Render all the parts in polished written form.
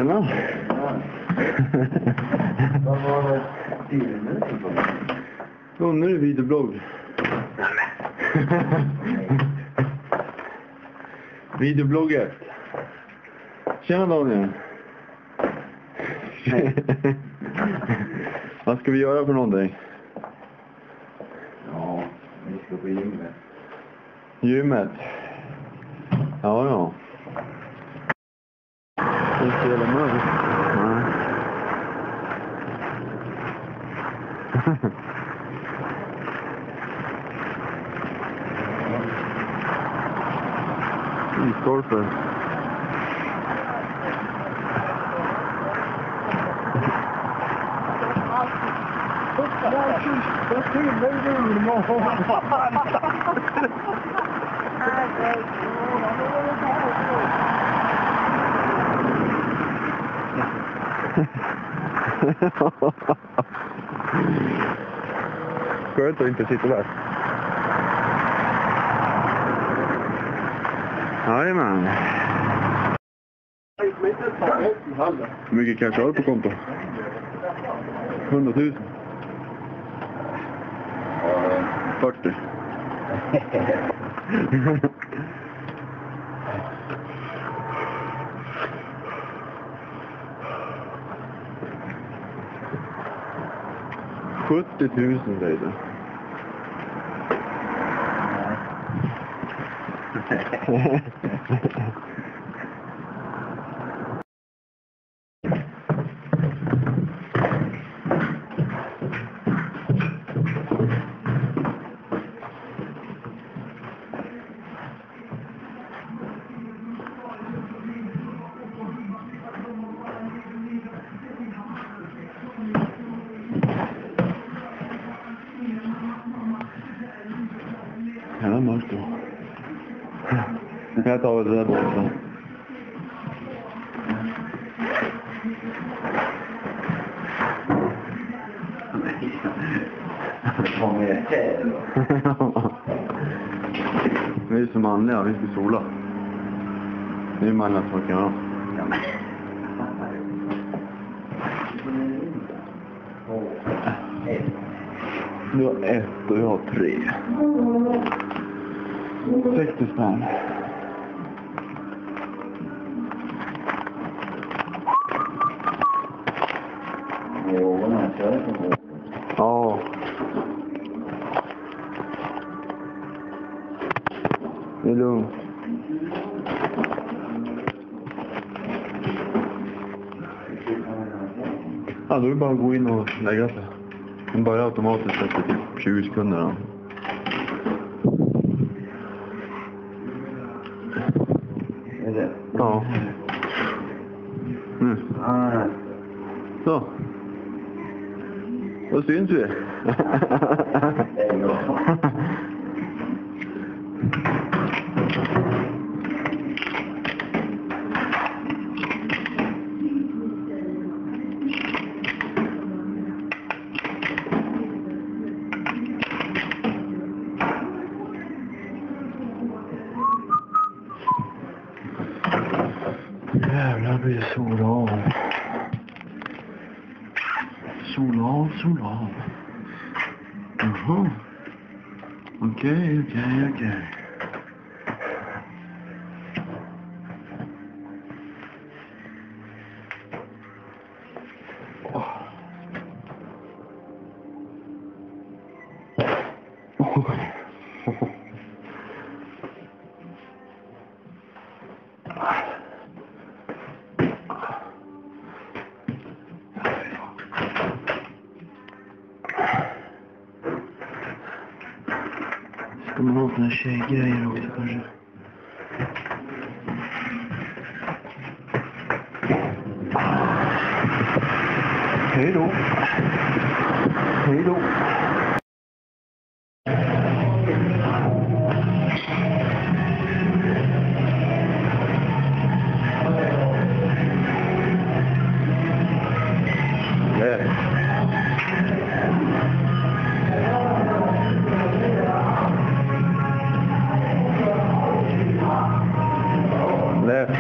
Tjena. Vad var det filmen? Jo, nu är det videoblogg. Videoblogget. Tjena Daniel. Vad ska vi göra för någonting? Ja, vi ska på gymmet. Gymmet? Ja. Det är så jävla mörkt. Nej. Iskorpen. Skönt att inte sitta där. Jajamän. Hur mycket kanske har du på konto? 100 000. 40. $70 000 säger du. Jävla mörkt då. Jag tar det där borta. Vad med det då? Vi är så manliga, vi ska sola. Det är manliga som kan ha. Du har 1 och jag har 3. 60 spänn. Ja. Det är lugnt. Ja, då är det bara att gå in och lägga sig. Den börjar automatiskt efter typ 20 sekunder. Då. Är det? Ja. Nu. Så. Då syns vi. Jävlar blir det sol av. Sol av. Jaha. Okej. Ska man ha såna här tjejgrejer också kanske? Hej då. Left.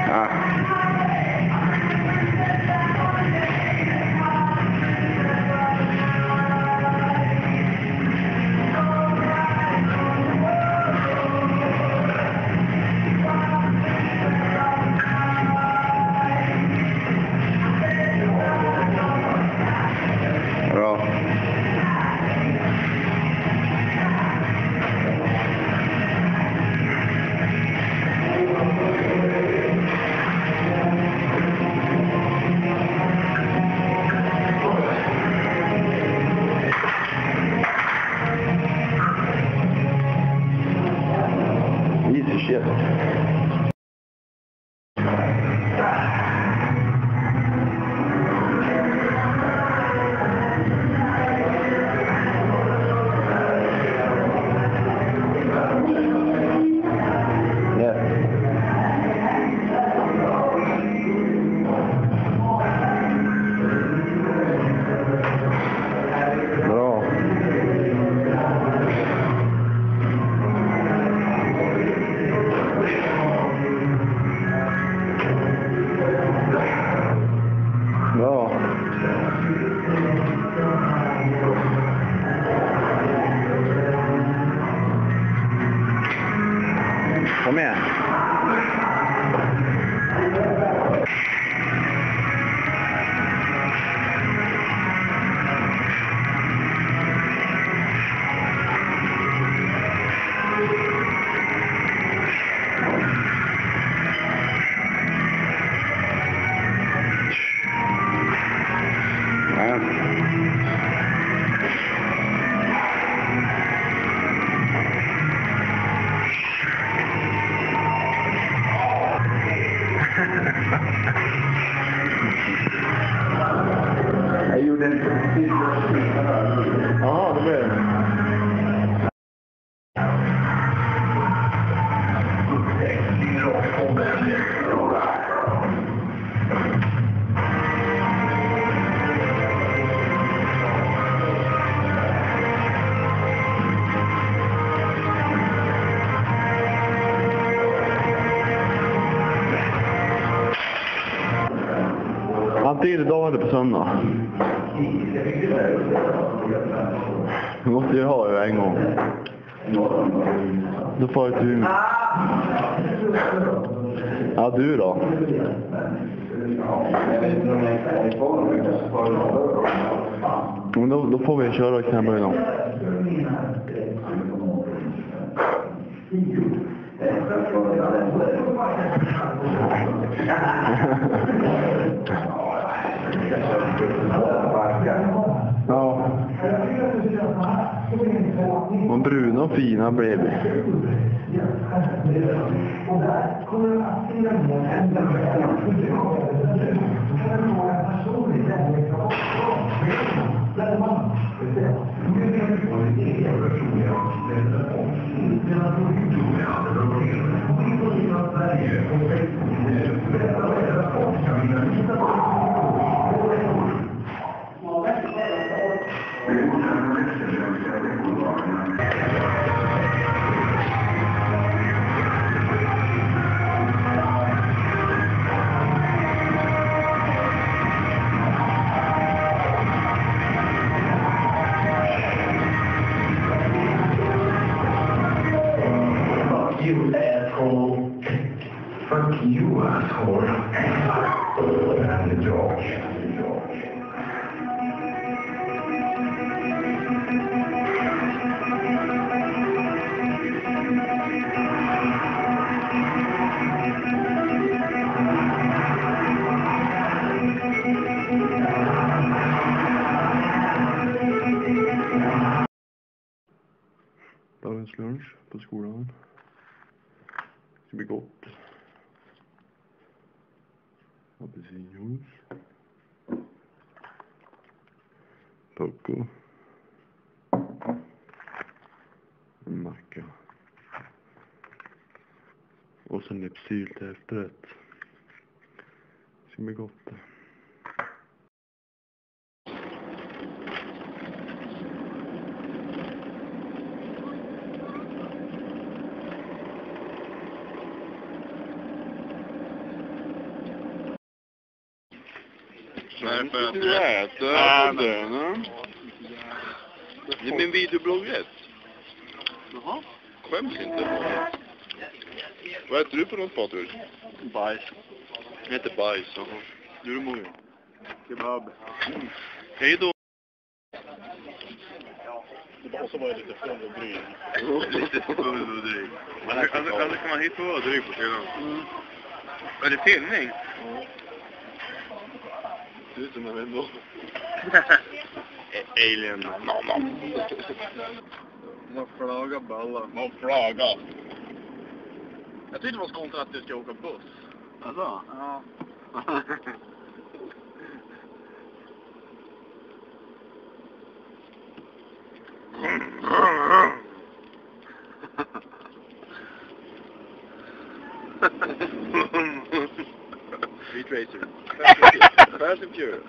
Ja. Bra. Easy shit. Bra. Bra. Kom igen. Jag gjorde en precis. Ja, det blev det. Alltid idag eller på söndag. Du måste ju ha det en gång. Då får jag till. Ja, du då? Men då får vi köra knäböj då. Ja. Och bruna och fina blev vi. You asshole. Fuck you, asshole. And George. Dagens lunch på skolan. Det ska bli gott. Apelsinjuice. Taco. En macka. Och sen Lypsyl till efterrätt. Det ska bli gott. Nej, för att du äter den. Det är min videoblogg rätt. Jaha. Skäms inte. Vad äter du på något, Patrik? Bajs. Jag heter bajs. Jaha. Du är många. Kebab. Hej då. Och så var jag lite full och dryg. Lite full och dryg. Alltså kan man hitta och vara dryg på sidan? Är det filmning? Det är som en ändå. Alien. Man flagar balla. Man flagar. Jag tyckte det var skont att du ska åka buss. Alltså? Ja. Street Racer. Fast and Furious.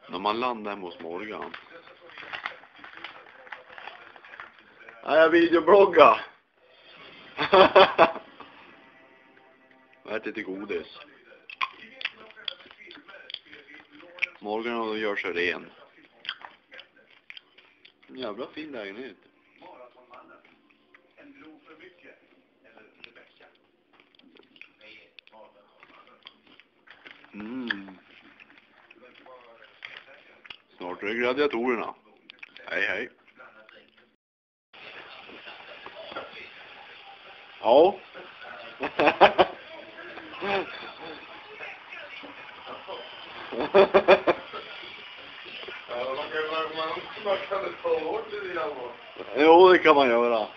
När man landar hemma hos Morgan. Ja, jag videobloggar. Jag äter till godis. Morgan gör sig ren. Jävla fin lägenhet. Snart är det gladiatorerna. Hej hej. Ja. Man kan ta bort det grann. Jo, det kan man göra.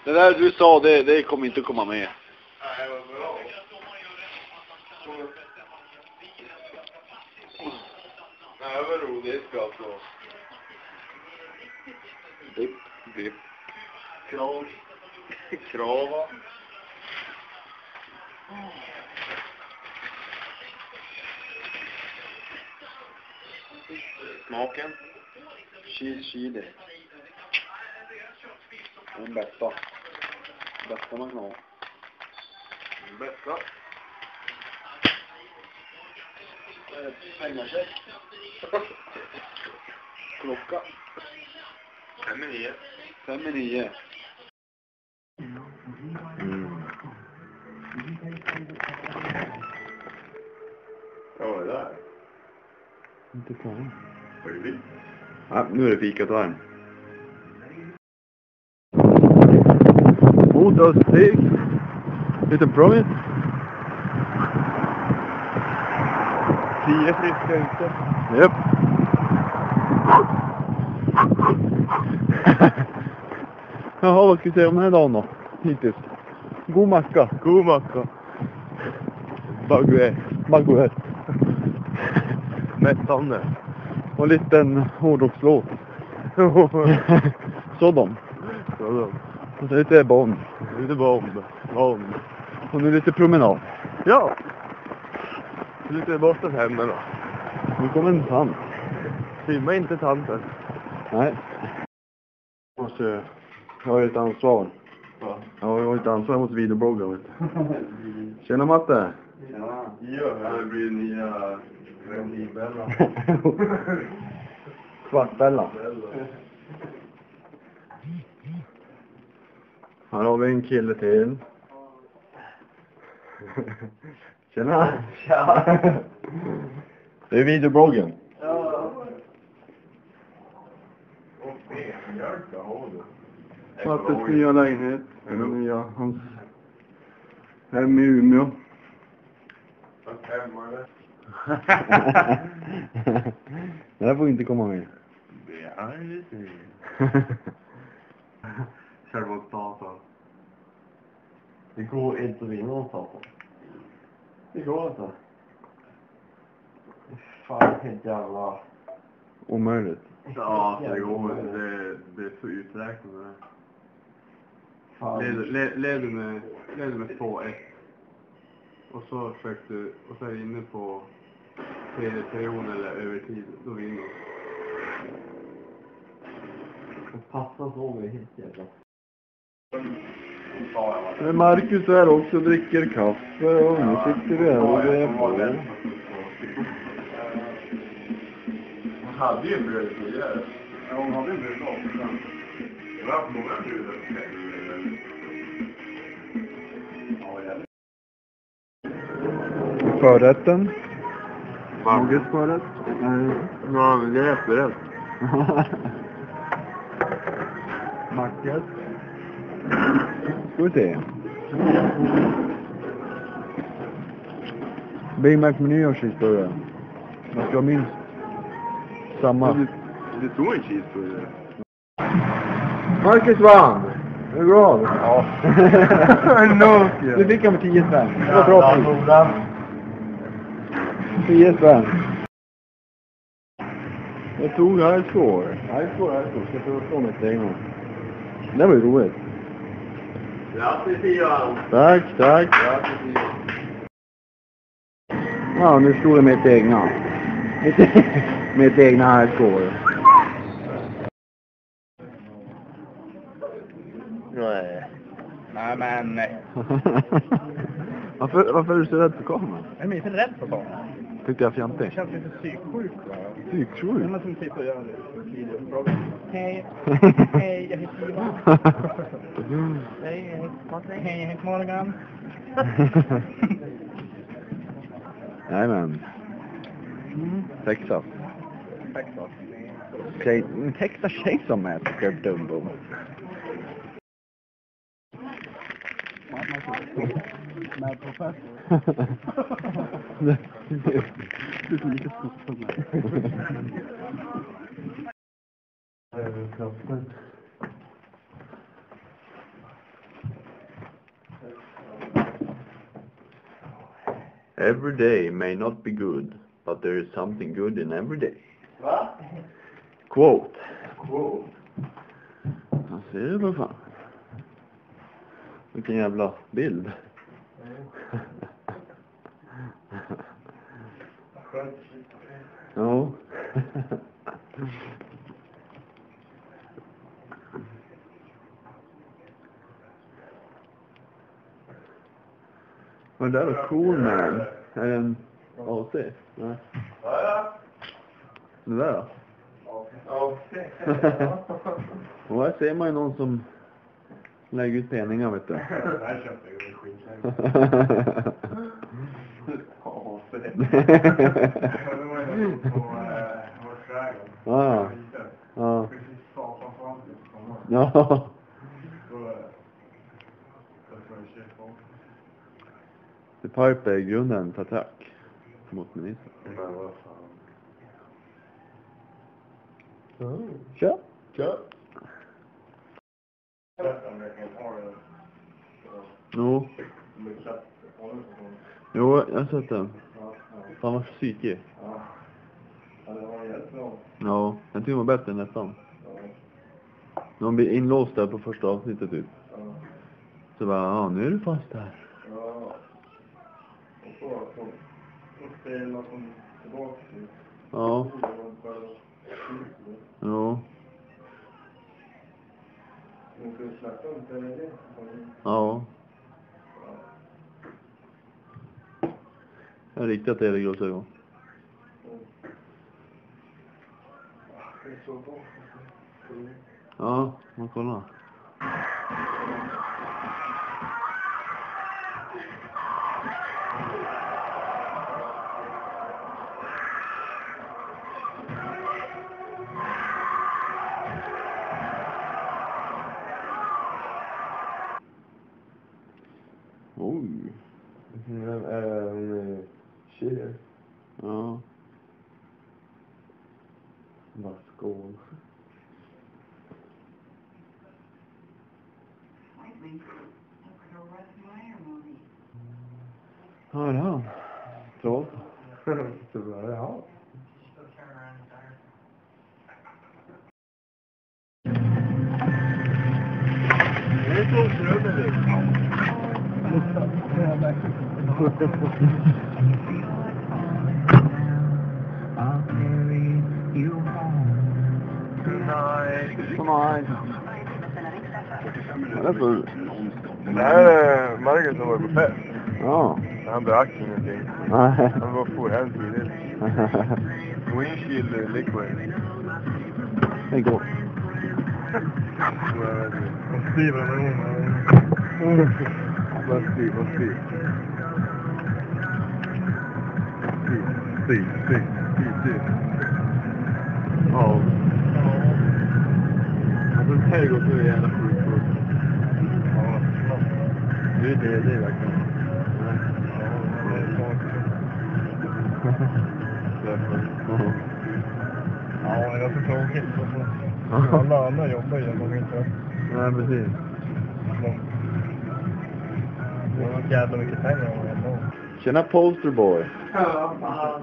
Det där du sa, det kommer inte att komma med. Nej, vad bra. Nej, vad roligt alltså. Dipp. Krav. Krava. Smaken? Chili. Den bästa. Bästa man kan ha. Bästa. Pengacheck. Klocka. 5-9. 5-9. Ja, det där. Inte fan. Vad är det? Ja, nu är det fikat varm. Motorsteg. Liten promis. 10 friska ute. Japp. Jaha, vad ska vi säga om den här dagen då? Hittills. God macka. God macka. Baguette. Mättande. Och en liten hårdrockslåt. Sådom. Och så lite Bond. Lite bomb. Och nu lite promenad. Ja. Lite borsta händerna. Nu kommer en tant. Filma inte tanten. Nej. Jag har ett ansvar. Va? Jag har ett ansvar mot videobloggen, vet du. Tjena Matte. Ja. Det blir nya Rennibella. Svartbälla. Här har vi en kille till. Tjena. Ja. Det är videobloggen. Ja. Och mjölka har du. Mattes nya lägenhet. Hans hem i Umeå. Det här får inte komma med. Behind the scenes. Själva datan. Det går inte att vinna någonstans. Det går inte. Fan, helt jävla... Omöjligt. Ja, det går. Det är så uträknande. Leder med 2-1. Och så försökte du, och så är du inne på tredje period eller övertid, då vinner du. Passar så med helt jävla. Men Marcus är också och dricker kaffe och nu sitter vi här och det är på. Hon hade ju en bröd tidigare. Ja, hon hade en bröd också. Jag har haft många bröder. Förrätten. Mogens förrätt. Ja, men det är efterrätt. Mackes. Ska vi se. Big Mac-meny och cheeseburgare. Man ska ha minst samma. Det tog en cheeseburgare. Marcus vann! Är du glad? Ja. Du fick han med 10 spänn. Det var bra pris. 10 spänn. Jag tog high score. High score. Ska få slå mig till en gång. Det var ju roligt. Grattis Ivan! Tack. Ja, nu slog det med ett egna. Med ett egna high score. Nej men... Varför är du så rädd för kameran? Jag är inte rädd för kameran. Tyckte jag fjantig. Det känns lite psyksjuk va? Psyksjuk? Jag måste titta och göra det. Hej, jag heter Ivan. Hej, jag heter Morgan. Nej men. Texas. Texas Chainsaw Massacre Dumbo. Med professor. Det är så lite skott på mig. Every day may not be good, but there is something good in every day. Va? Quote. Jag ser det vad fan. Vilken jävla bild. Ja. Men det där var cool man. Är det en AC? Nej. Det där då? Och här ser man ju någon som lägger ut penningar, vet du. Det här köpte jag ju skitlängd. Ja, för det. Det var ju på vår trädgård. Ja. Ja. Precis satan fram till. Ja. The Pipe är i grunden ett attack mot ministern. Men vad fan. Kör. Jo. Jo, jag har sett den. Fan vad psykig. Ja, det var jättebra. Ja, jag tycker det var bättre än nästan. De blir inlåsta på första avsnittet typ. Så bara, ja nu är du fast här. Ja. Och så spelar som tillbaka till. Ja. Ja. Ja. Jag har riktat teleglasögon. Ja, man kollar. Oj. Tjejer. Ja. Bara skål. Ja, det är han. Troll. Så bra, ja. Det är så trögt. I'll carry you home. Nej. Vad är det för... Det här är Marcus som var på fest. Ja. Han drack ingenting. Nej. Han var på hem tidigt. Windshield liquid. Det är gott. Vad skriver han med Vad skriver? Skriv. Ja. Alltså det här går så jävla sjukt. Ja. Det är verkligen. Ja, det är ganska tråkigt. Alla jobbar ju, man inte. Nej, precis. Det var så jävla mycket pengar. Tjena Posterboy. Ja, fan.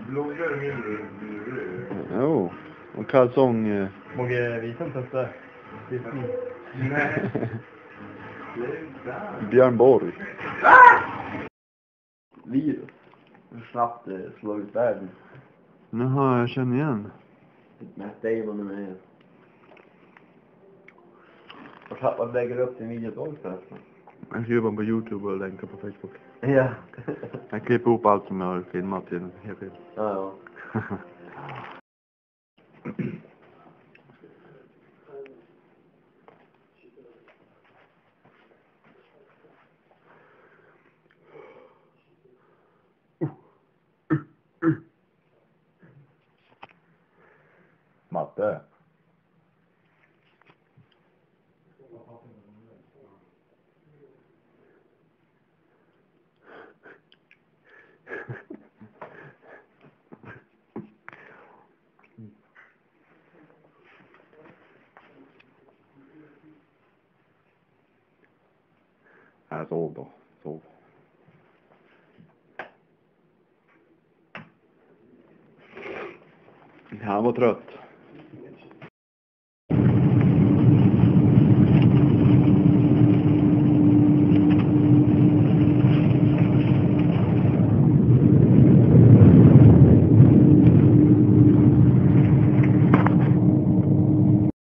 Bloggar mindre. Jo. Och kalsong... Mogge visa inte det. Nej. Björn Borg. Virus. Hur snabbt det slår ut världen. Jaha, jag känner igen. Matt Damon är med. Vad lägger upp din video då förresten? Jag skriver på YouTube och länkar på Facebook. Ja. Jag klipper ihop allt som jag har filmat till en hel film. Ja. Matte. Jag sov då. Sov. Han var trött.